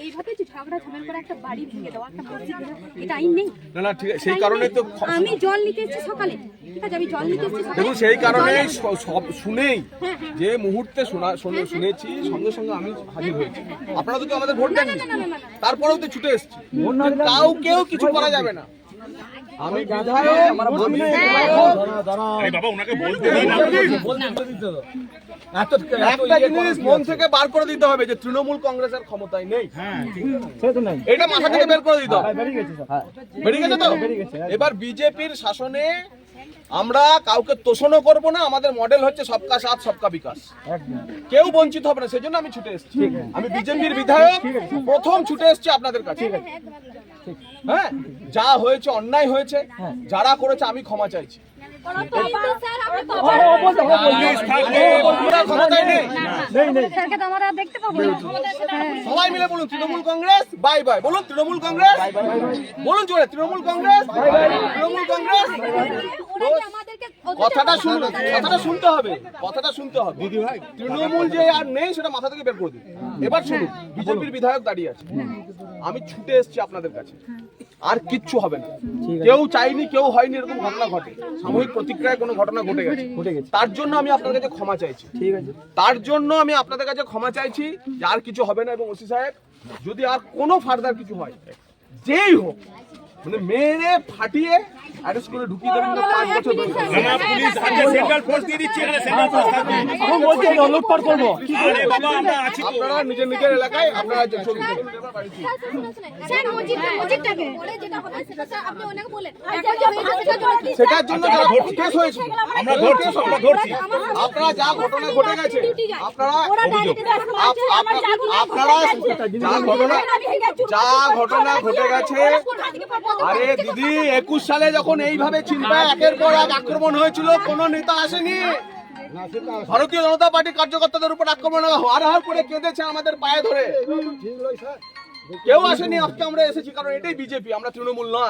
এইভাবে যে ঝগড়া ঝামেলা করে একটা বাড়ি ভেঙে দেওয়া, একটা মসজিদ ভেঙে, এটা আইন নেই। না না ঠিক আছে, সেই কারণে তো আমি জল নিতে এসেছি সকালে, ঠিক আছে, আমি জল নিতে এসেছি সকালে। দেখুন সেই কারণে সব শুনেই যে মুহূর্তে শুনেছি সঙ্গে সঙ্গে আমি হাজির হয়েছি। আপনারা তো আমাদের ভোট দেন, তারপরেও তো ছুটে এসেছি। কাউকেও কিছু করা যাবে না। আমি একটা জিনিস মন থেকে বার করে দিতে হবে যে তৃণমূল কংগ্রেসের ক্ষমতায় নেই, এটা মাথা থেকে বের করে দিতে হবে। বেরিয়ে গেছে তো? এবার বিজেপির শাসনে আমরা কাউকে তোষণও করবো না। আমাদের মডেল হচ্ছে সবকা সাথ সবকা বিকাশ, কেউ বঞ্চিত হবে না। সেই জন্য আমি ছুটে এসেছি। আমি বিজেপির বিধায়ক, প্রথম ছুটে এসেছি আপনাদের কাছে। হ্যাঁ, যা হয়েছে অন্যায় হয়েছে, যারা করেছে আমি ক্ষমা চাইছি। সবাই মিলে বলুন তৃণমূল কংগ্রেস বাই বাই, বলুন তৃণমূল কংগ্রেস, বলুন জোরে তৃণমূল কংগ্রেস, তৃণমূল কংগ্রেস। কথাটা শুনতে হবে, কথাটা শুনতে হবে। তৃণমূল যে আর নেই সেটা মাথা থেকে বের করে দিন। এবার শুনুন, বিজেপির বিধায়ক দাঁড়িয়ে আছে, আমি ছুটে এসেছি আপনাদের কাছে। আর কিচ্ছু হবে না। কেউ চাইনি, কেউ হয়নি এরকম ঘটনা ঘটে, সাময়িক প্রতিক্রিয়ায় কোনো ঘটনা ঘটে গেছে। তার জন্য আমি আপনাদের কাছে ক্ষমা চাইছি। ঠিক আছে, তার জন্য আমি আপনাদের কাছে ক্ষমা চাইছি যে আর কিছু হবে না। এবং ওসি সাহেব, যদি আর কোনো ফার্দার কিছু হয়, যেই হোক, মানে মেরে ফাটিয়ে অ্যারেস্ট করে ঢুকিয়ে দেবেন। 5 বছর পুলিশ সেন্ট্রাল ফোর্স দিয়ে দিচ্ছে, এখানে সেন্ট্রাল ফোর্স থাকবে। এখন বলছি লুটপাট করব। আরে বাবা, আমরা আছি তো। আপনারা নিজের এলাকায় আপনারা ছবি তুলুন। স্যার মসজিদটাকে পরে যেটা হবে সেটা স্যার আপনি ওনাকে বলেন। সেটার জন্য যারা কেস হয়েছে আমরা ধরছি, আপনারা যা ঘটনা ঘটে গেছে, আপনারা যা ঘটনা ঘটে গেছে। আরে দিদি, 21 সালে যখন এইভাবে চিন্তায় একের পর এক আক্রমণ হয়েছিল, কোন নেতা আসেনি। ভারতীয় জনতা পার্টির কার্যকর্তাদের উপর আক্রমণ হার করে কেঁদেছে আমাদের পায়ে ধরে, কেউ আসেনি। আজকে আমরা এসেছি কারণ এটাই বিজেপি, আমরা তৃণমূল না।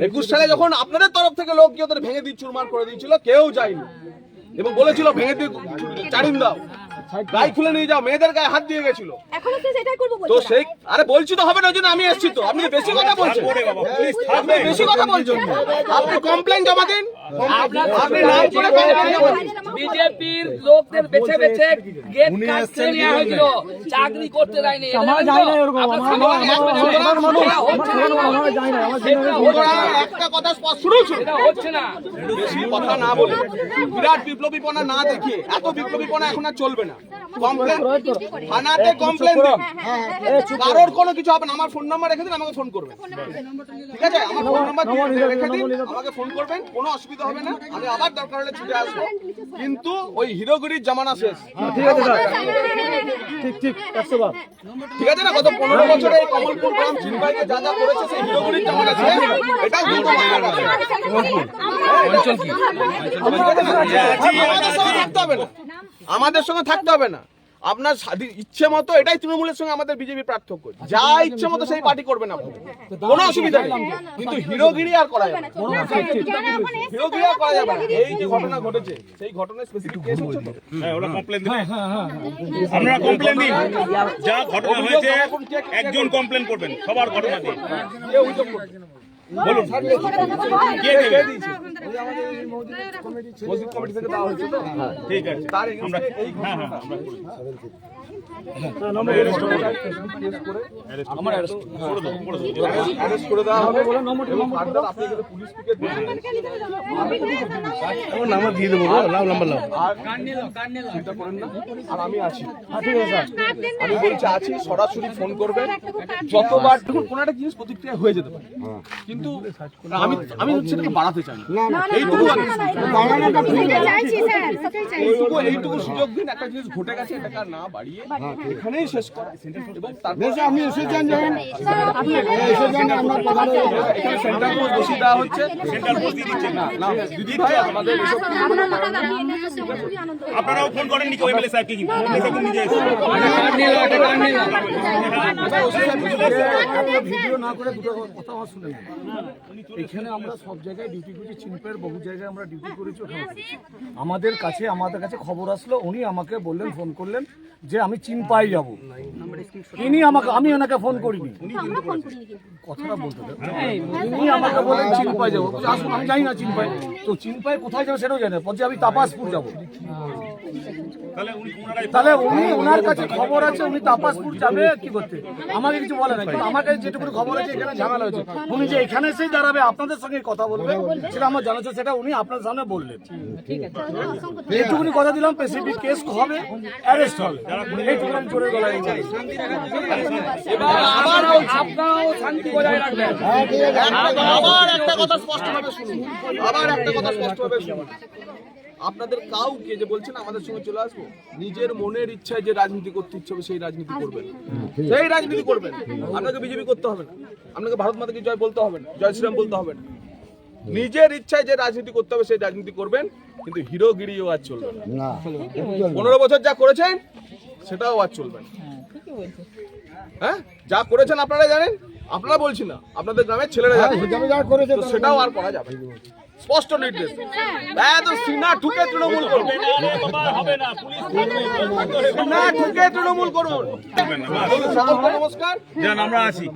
21 সালে যখন আপনাদের তরফ থেকে লোক গিয়ে ওদের ভেঙে দিয়ে চুরমার করে দিয়েছিল, কেউ যায়নি এবং বলেছিল ভেঙে দিয়ে চারিন দাও, গায়ে খুলে নিয়ে যাও, মেয়েদের গায়ে হাত দিয়ে গেছিল। তো সেই আরে বলছি তো হবে না, জন্য আমি এসেছি। তো আপনি বেশি কথা বলছেন, আপনি বেশি কথা বলছেন। আপনি কমপ্লেইন জমা দিন, আপনি নাম করে কমপ্লেইন জমা দিন। বিজেপির লোকদের বেছে বেছে গেট কাটতে নেওয়া হয়েছিল, চাকরি করতে দেয়নি। একটা কথা স্পষ্ট শুনুন, হচ্ছে না। বেশি কথা না বলে, বিরাট বিপ্লবীপনা না দেখিয়ে, এত বিপ্লবীপনা এখন আর চলবে না। কমপ্লেন থানাতে কমপ্লেন দিন, কারোর কোনো কিছু হবে না। আমার ফোন নাম্বার রেখে দিন, আমাকে ফোন করবেন, ঠিক আছে? আমার ফোন নাম্বার রেখে দিন, আমাকে ফোন করবেন, কোনো অসুবিধা হবে না। আমি আবার দরকার হলে ছুটে আসবো। কিন্তু ওই হিরোগিরির জামানা শেষ, ঠিক আছে স্যার? ঠিক 100 বার, ঠিক আছে না? গত 15 বছরে এই কমলপুর গ্রাম চিনবাইকে যা যা করেছে, সেই হিরোগিরির জামানা শেষ। এটাও কিন্তু আমাদের সঙ্গে থাকতে হবে না। আপনার ইচ্ছে মতো, এটাই তৃণমূলের সঙ্গে আমাদের বিজেপির পার্থক্য। যা ইচ্ছে মতো সেই পার্টি করবেন আপনি, কোনো অসুবিধা নেই। কিন্তু হিরোগিরি আর করা যাবে না, হিরোগিরি আর করা যাবে না। এই যে ঘটনা ঘটেছে, সেই ঘটনায় স্পেসিফিক কেস হচ্ছে তো। হ্যাঁ, ওরা কমপ্লেন দিন, আপনারা কমপ্লেন দিন। যা ঘটনা হয়েছে একজন কমপ্লেন করবেন, সবার ঘটনা দিন। কেউ অভিযোগ করবে, বলুন কে দিয়েছে? মসজিদ কমিটি থেকে দেওয়া হয়েছে তো? ঠিক আছে, তার আমরা এই ঘটনাটা অ্যারেস্ট করে দেওয়া হবে। এবং ফার্দার আপনি এখানে পুলিশ থেকে নাম্বার দিয়ে দেবো, নাম্বার আর চিন্তা করেন না। আর আমি আছি, ঠিক আছে স্যার? আমি বলছি আছি, সরাসরি ফোন করবেন যতবার। দেখুন, কোনো একটা জিনিস প্রতিক্রিয়া হয়ে যেতে পারে, কিন্তু আমি সেটাকে বাড়াতে চাই না। এইটুকু সুযোগ দিন। একটা জিনিস ঘটে গেছে, এটাকে আর না বাড়িয়ে এখানেই শেষ করা। এবং আপনি এসেছেন, এখানে সেন্ট্রাল পোস্ট বসিয়ে দেওয়া হচ্ছে। সেন্ট্রাল ফোর্স দিয়ে দিচ্ছে না, দিদি ভাই আমাদের আপনারাও ফোন করেননি কেউ এমএলএ সাহেবকে? কিন্তু নিজে ভিডিও না করে দুটো কথা আমার শুনে নেন। এখানে আমরা সব জায়গায় ডিউটি করেছি, চিনপের বহু জায়গায় আমরা ডিউটি করেছি। ওখানে আমাদের কাছে খবর আসলো, উনি আমাকে বললেন, ফোন করলেন যে আমি চিনপাই যাব। ইনি আমাকে, আমি ওনাকে ফোন করিনি, কথাটা বলতে দেন। উনি আমাকে বলেন চিনপাই যাবো। আসুন, আমি জানি না চিনপাই, তো চিনপাই কোথায় যাবো সেটাও জানি না। বলছি আমি তাপাসপুর যাবো। তাহলে উনি, ওনার কাছে খবর আছে উনি তাপাসপুর যাবে কি করতে, আমাকে কিছু বলে না। কিন্তু আমার কাছে যেটুকু খবর আছে এখানে ঝামেলা হয়েছে, উনি যে এখানে এসেই দাঁড়াবে আপনাদের সঙ্গে কথা বলবে সেটা আমার জানা আছে, সেটা উনি আপনার সামনে বললেন। এইটুকুনি কথা দিলাম, স্পেসিফিক কেস হবে, অ্যারেস্ট হবে, এইটুকু আমি জোরে গলায় বলি। আপনারাও শান্তি বজায় রাখবেন। আবার একটা কথা স্পষ্টভাবে শুনুন, আপনাদের কাউকে যে বলছেন আমাদের সঙ্গে চলে আসবো, নিজের মনের ইচ্ছায় যে রাজনীতি করতে ইচ্ছে হবে সেই রাজনীতি করবেন, সেই রাজনীতি করবেন। আপনাকে বিজেপি করতে হবে না, আপনাকে ভারত মাতাকে জয় বলতে হবে না, জয় শ্রীরাম বলতে হবে না। নিজের ইচ্ছায় যে রাজনীতি করতে হবে সেই রাজনীতি করবেন, কিন্তু হিরোগিরিও আজ চলবে না। 15 বছর যা করেছেন সেটাও আজ চলবে না। হ্যাঁ, যা করেছেন আপনারা জানেন, আপনারা বলছি না, আপনাদের গ্রামের ছেলেরা জানেন, তো সেটাও আর করা যাবে না। স্পষ্ট নির্দেশ, সিনা ঠুকে তৃণমূল করুন, সিনা ঠুকে তৃণমূল করুন। সকলকে নমস্কার, আমরা আছি।